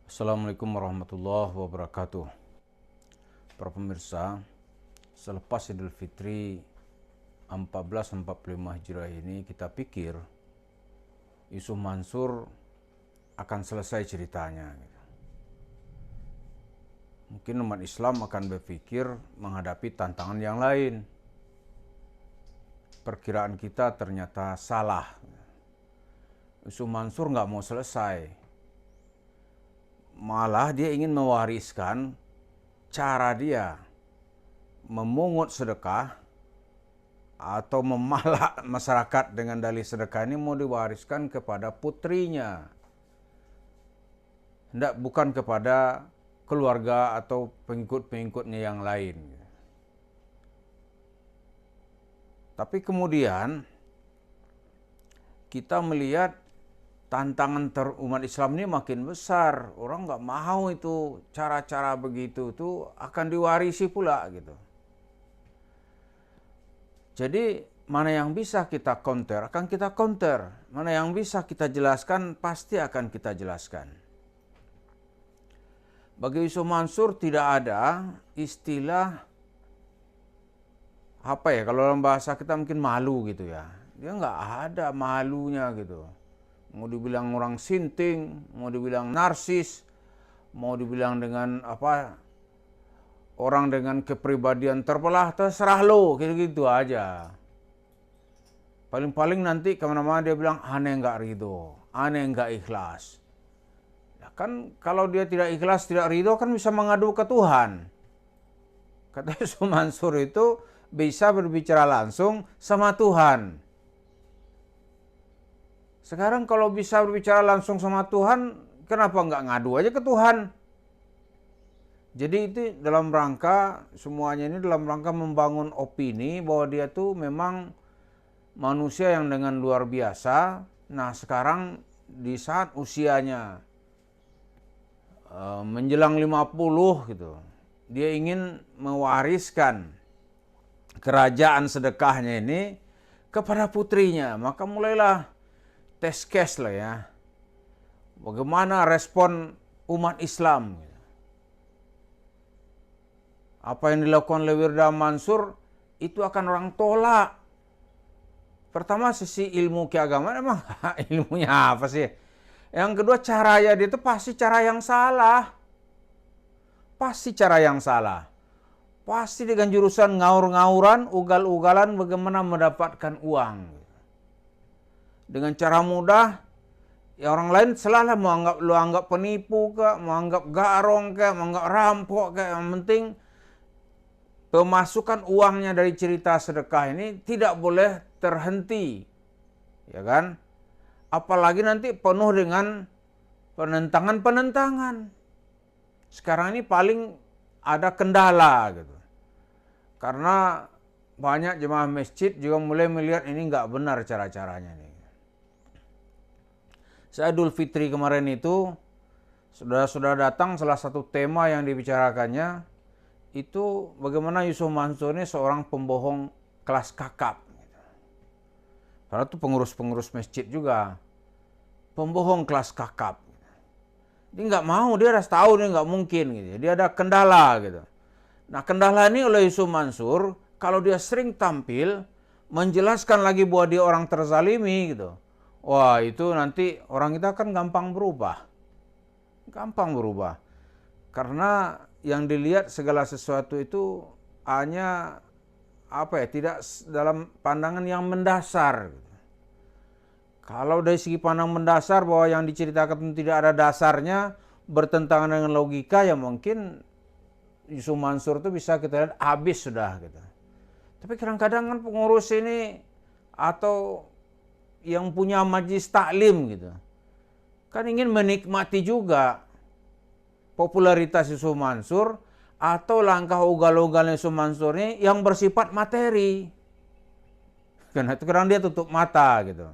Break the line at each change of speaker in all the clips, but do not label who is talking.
Assalamualaikum warahmatullahi wabarakatuh. Para pemirsa, selepas Idul Fitri 1445 Hijriah ini kita pikir Yusuf Mansur akan selesai ceritanya. Mungkin umat Islam akan berpikir menghadapi tantangan yang lain. Perkiraan kita ternyata salah. Yusuf Mansur nggak mau selesai. Malah dia ingin mewariskan cara dia memungut sedekah atau memalak masyarakat dengan dalih sedekah ini mau diwariskan kepada putrinya. Bukan kepada keluarga atau pengikut-pengikutnya yang lain. Tapi kemudian kita melihat tantangan umat Islam ini makin besar. Orang nggak mau itu cara-cara begitu tuh akan diwarisi pula gitu. Jadi mana yang bisa kita counter akan kita counter. Mana yang bisa kita jelaskan pasti akan kita jelaskan. Bagi Yusuf Mansur tidak ada istilah apa ya, kalau dalam bahasa kita mungkin malu gitu ya. Dia nggak ada malunya gitu. Mau dibilang orang sinting, mau dibilang narsis, mau dibilang dengan orang dengan kepribadian terbelah, terserah lo, gitu-gitu aja. Paling-paling nanti kemana-mana dia bilang, aneh nggak ridho, aneh nggak ikhlas. Ya kan kalau dia tidak ikhlas, tidak ridho kan bisa mengadu ke Tuhan. Kata Yusuf Mansur itu bisa berbicara langsung sama Tuhan. Sekarang kalau bisa berbicara langsung sama Tuhan, kenapa nggak ngadu aja ke Tuhan? Jadi itu dalam rangka, semuanya ini dalam rangka membangun opini bahwa dia tuh memang manusia yang dengan luar biasa. Nah sekarang di saat usianya menjelang 50 gitu, dia ingin mewariskan kerajaan sedekahnya ini kepada putrinya. Maka mulailah test case lah ya. Bagaimana respon umat Islam? Apa yang dilakukan oleh Wirda Mansur itu akan orang tolak. Pertama sisi ilmu keagamaan emang ilmunya apa sih? Yang kedua caranya dia itu pasti cara yang salah. Pasti cara yang salah. Pasti dengan jurusan ngaur-ngauran, ugal-ugalan bagaimana mendapatkan uang. Dengan cara mudah, ya orang lain selalu lu anggap penipu kah, mau anggap garong kah, mau anggap rampok kah, yang penting pemasukan uangnya dari cerita sedekah ini tidak boleh terhenti. Ya kan? Apalagi nanti penuh dengan penentangan-penentangan. Sekarang ini paling ada kendala gitu. Karena banyak jemaah masjid juga mulai melihat ini nggak benar cara-caranya nih. Saat Idul Fitri kemarin itu sudah datang salah satu tema yang dibicarakannya itu bagaimana Yusuf Mansur ini seorang pembohong kelas kakap. Karena itu pengurus-pengurus masjid juga pembohong kelas kakap. Dia nggak mau, dia udah tahu dia nggak mungkin gitu. Dia ada kendala gitu. Nah kendala ini oleh Yusuf Mansur kalau dia sering tampil menjelaskan lagi bahwa dia orang terzalimi gitu. Wah itu nanti orang kita kan gampang berubah. Gampang berubah. Karena yang dilihat segala sesuatu itu hanya tidak dalam pandangan yang mendasar. Kalau dari segi pandang mendasar bahwa yang diceritakan tidak ada dasarnya, bertentangan dengan logika, ya mungkin Yusuf Mansur itu bisa kita lihat habis sudah gitu. Tapi kadang-kadang kan pengurus ini atau yang punya majlis taklim gitu, kan ingin menikmati juga popularitas Yusuf Mansur atau langkah ugal-ugal Yusuf Mansur ini yang bersifat materi. Karena itu kadang dia tutup mata gitu.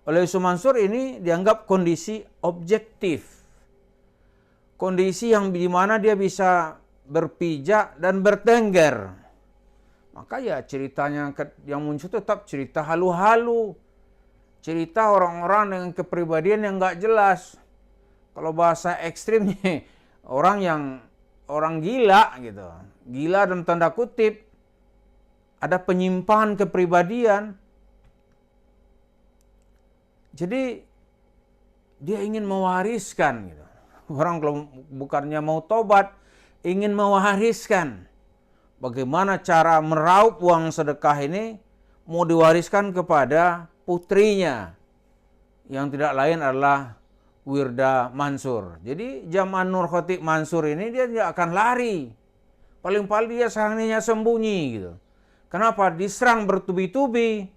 Oleh Yusuf Mansur ini dianggap kondisi objektif. Kondisi yang dimana dia bisa berpijak dan bertengger. Maka ya ceritanya yang muncul tetap cerita halu-halu. Cerita orang-orang dengan kepribadian yang nggak jelas. Kalau bahasa ekstrimnya orang gila gitu. Gila dalam tanda kutip. Ada penyimpangan kepribadian. Jadi dia ingin mewariskan gitu. Orang kalau bukannya mau tobat, ingin mewariskan. Bagaimana cara meraup uang sedekah ini mau diwariskan kepada putrinya. Yang tidak lain adalah Wirda Mansur. Jadi zaman Nur Khotik Mansur ini dia tidak akan lari. Paling-paling dia serangannya sembunyi gitu. Kenapa? Diserang bertubi-tubi.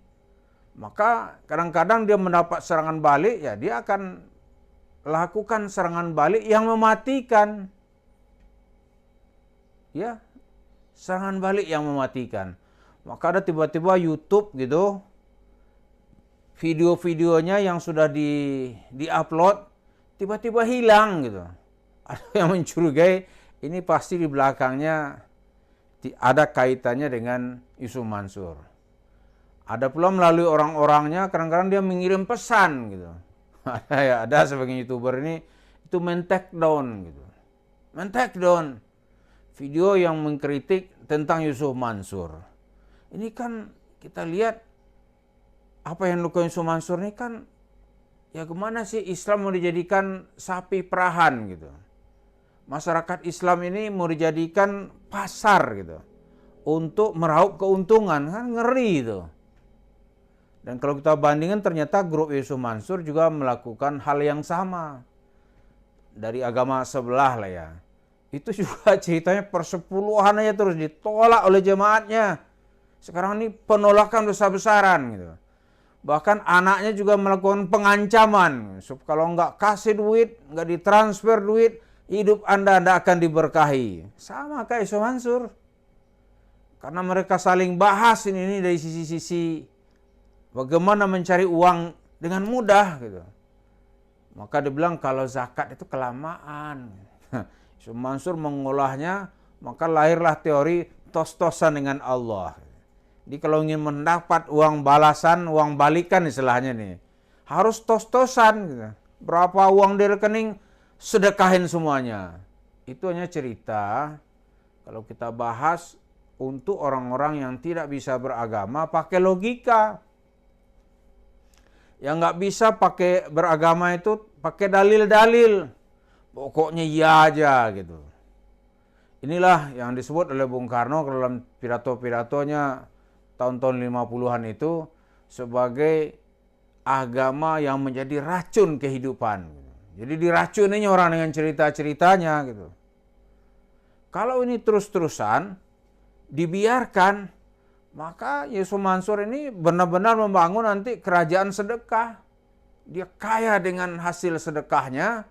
Maka kadang-kadang dia mendapat serangan balik, ya dia akan lakukan serangan balik yang mematikan. Ya, serangan balik yang mematikan. Maka ada tiba-tiba YouTube gitu, video-videonya yang sudah di-upload, tiba-tiba hilang gitu. Ada yang mencurigai, ini pasti di belakangnya ada kaitannya dengan Yusuf Mansur. Ada pula melalui orang-orangnya, kadang-kadang dia mengirim pesan gitu. Ada sebagian YouTuber ini itu men-take down gitu. Men-take down video yang mengkritik tentang Yusuf Mansur. Ini kan kita lihat apa yang dilakukan Yusuf Mansur ini kan, ya kemana sih Islam mau dijadikan sapi perahan gitu. Masyarakat Islam ini mau dijadikan pasar gitu untuk meraup keuntungan, kan ngeri itu. Dan kalau kita bandingkan ternyata grup Yusuf Mansur juga melakukan hal yang sama dari agama sebelah lah ya. Itu juga ceritanya persepuluhan aja terus ditolak oleh jemaatnya. Sekarang ini penolakan besar-besaran gitu. Bahkan anaknya juga melakukan pengancaman. Kalau nggak kasih duit, nggak ditransfer duit, hidup Anda akan diberkahi. Sama kayak Yusuf Mansur. Karena mereka saling bahas ini dari sisi-sisi bagaimana mencari uang dengan mudah gitu. Maka dibilang kalau zakat itu kelamaan. Yusuf Mansur mengolahnya, maka lahirlah teori tos-tosan dengan Allah. Jadi kalau ingin mendapat uang balasan, uang balikan istilahnya nih, harus tos-tosan gitu. Berapa uang di rekening, sedekahin semuanya. Itu hanya cerita kalau kita bahas untuk orang-orang yang tidak bisa beragama pakai logika. Yang nggak bisa pakai beragama itu pakai dalil-dalil. Pokoknya iya aja gitu. Inilah yang disebut oleh Bung Karno dalam pidato-pidatonya tahun-tahun 50-an itu sebagai agama yang menjadi racun kehidupan. Jadi diracuninya orang dengan cerita-ceritanya gitu. Kalau ini terus-terusan dibiarkan, maka Yusuf Mansur ini benar-benar membangun nanti kerajaan sedekah. Dia kaya dengan hasil sedekahnya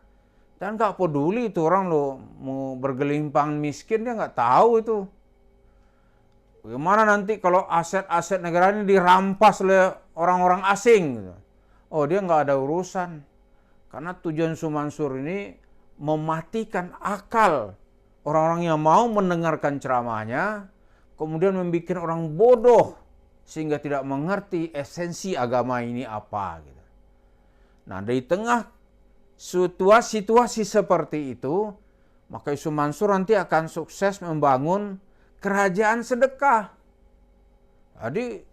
dan gak peduli itu orang lo mau bergelimpang miskin, dia gak tahu itu. Bagaimana nanti kalau aset-aset negara ini dirampas oleh orang-orang asing gitu. Oh, dia gak ada urusan. Karena tujuan Yusuf Mansur ini mematikan akal orang-orang yang mau mendengarkan ceramahnya, kemudian membuat orang bodoh sehingga tidak mengerti esensi agama ini apa gitu. Nah, dari tengah situasi seperti itu, maka Yusuf Mansur nanti akan sukses membangun kerajaan sedekah. Jadi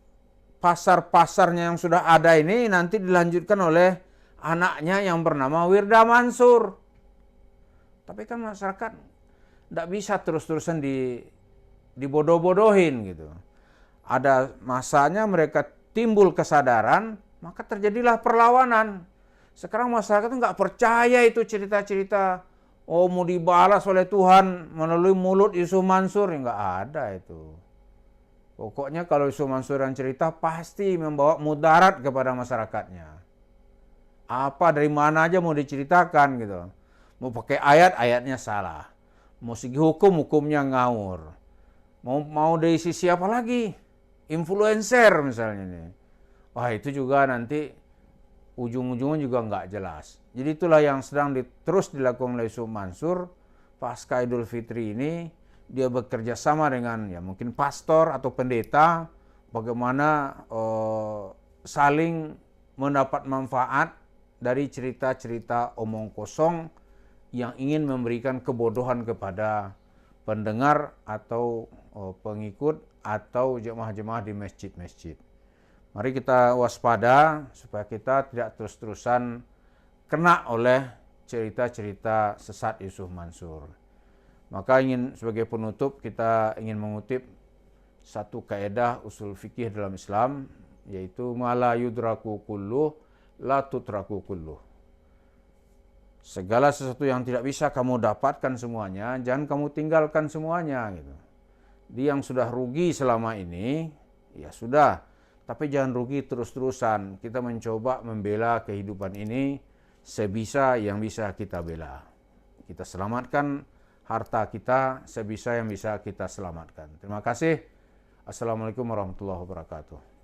pasar-pasarnya yang sudah ada ini nanti dilanjutkan oleh anaknya yang bernama Wirda Mansur. Tapi kan masyarakat tidak bisa terus-terusan dibodoh-bodohin gitu. Ada masanya mereka timbul kesadaran, maka terjadilah perlawanan. Sekarang masyarakat nggak percaya itu cerita-cerita, oh mau dibalas oleh Tuhan melalui mulut Yusuf Mansur, nggak ada itu. Pokoknya kalau Yusuf Mansur yang cerita pasti membawa mudarat kepada masyarakatnya. Apa dari mana aja mau diceritakan gitu. Mau pakai ayat, ayatnya salah. Mau segi hukum, hukumnya ngawur. Mau dari sisi apa lagi? Influencer misalnya nih. Wah, itu juga nanti ujung-ujungnya juga nggak jelas. Jadi itulah yang sedang terus dilakukan oleh Yusuf Mansur pasca Idul Fitri ini. Dia bekerja sama dengan ya mungkin pastor atau pendeta, bagaimana saling mendapat manfaat dari cerita-cerita omong kosong yang ingin memberikan kebodohan kepada pendengar atau pengikut atau jemaah-jemaah di masjid-masjid. Mari kita waspada supaya kita tidak terus-terusan kena oleh cerita-cerita sesat Yusuf Mansur. Maka sebagai penutup kita ingin mengutip satu kaidah usul fikih dalam Islam, yaitu mala yudraku kulluh la tutraku kulluh. Segala sesuatu yang tidak bisa kamu dapatkan semuanya, jangan kamu tinggalkan semuanya gitu. Dia yang sudah rugi selama ini, ya sudah, tapi jangan rugi terus-terusan. Kita mencoba membela kehidupan ini sebisa yang bisa kita bela. Kita selamatkan harta kita sebisa yang bisa kita selamatkan. Terima kasih. Assalamualaikum warahmatullahi wabarakatuh.